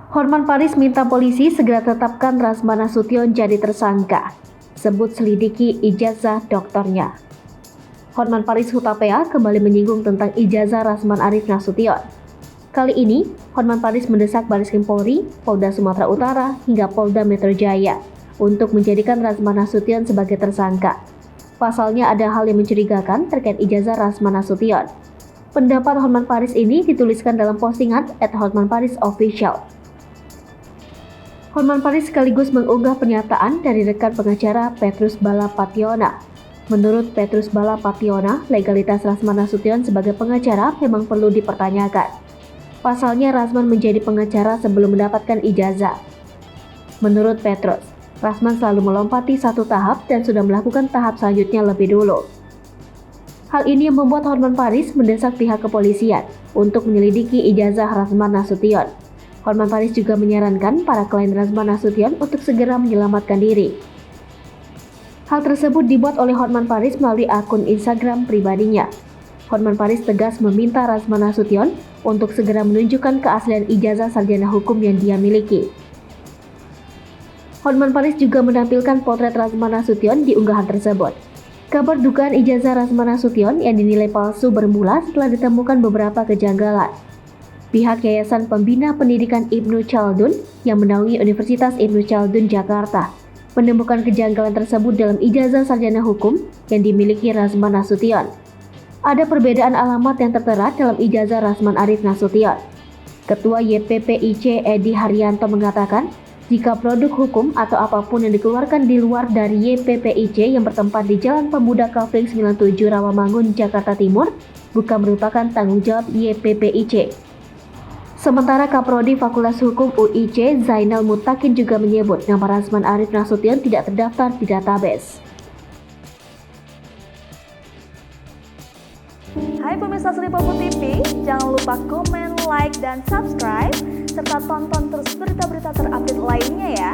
Hotman Paris minta polisi segera tetapkan Razman Nasution jadi tersangka. Sebut selidiki ijazah doktornya. Hotman Paris Hutapea kembali menyinggung tentang ijazah Razman Arif Nasution. Kali ini, Hotman Paris mendesak Bareskrim Polri, Polda Sumatera Utara, hingga Polda Metro Jaya untuk menjadikan Razman Nasution sebagai tersangka. Pasalnya ada hal yang mencurigakan terkait ijazah Razman Nasution. Pendapat Hotman Paris ini dituliskan dalam postingan @hotmanparisofficial. Hotman Paris sekaligus mengunggah pernyataan dari rekan pengacara Petrus Balapationa. Menurut Petrus Balapationa, legalitas Razman Nasution sebagai pengacara memang perlu dipertanyakan. Pasalnya Razman menjadi pengacara sebelum mendapatkan ijazah. Menurut Petrus, Razman selalu melompati satu tahap dan sudah melakukan tahap selanjutnya lebih dulu. Hal ini yang membuat Hotman Paris mendesak pihak kepolisian untuk menyelidiki ijazah Razman Nasution. Hotman Paris juga menyarankan para klien Razman Nasution untuk segera menyelamatkan diri. Hal tersebut dibuat oleh Hotman Paris melalui akun Instagram pribadinya. Hotman Paris tegas meminta Razman Nasution untuk segera menunjukkan keaslian ijazah sarjana hukum yang dia miliki. Hotman Paris juga menampilkan potret Razman Nasution di unggahan tersebut. Kabar dugaan ijazah Razman Nasution yang dinilai palsu bermula setelah ditemukan beberapa kejanggalan. Pihak Yayasan Pembina Pendidikan Ibnu Chaldun yang menaungi Universitas Ibnu Chaldun Jakarta menemukan kejanggalan tersebut dalam ijazah sarjana hukum yang dimiliki Razman Nasution. Ada perbedaan alamat yang tertera dalam ijazah Razman Arif Nasution. Ketua YPPIC Edi Haryanto mengatakan, jika produk hukum atau apapun yang dikeluarkan di luar dari YPPIC yang bertempat di Jalan Pemuda Kavling 97 Rawamangun, Jakarta Timur, bukan merupakan tanggung jawab YPPIC. Sementara Kaprodi Fakultas Hukum UIC Zainal Mutakin juga menyebut nama Razman Arif Nasution tidak terdaftar di database. Hai pemirsa Sri Popo TV, jangan lupa komen, like, dan subscribe, serta tonton terus berita-berita terupdate lainnya ya.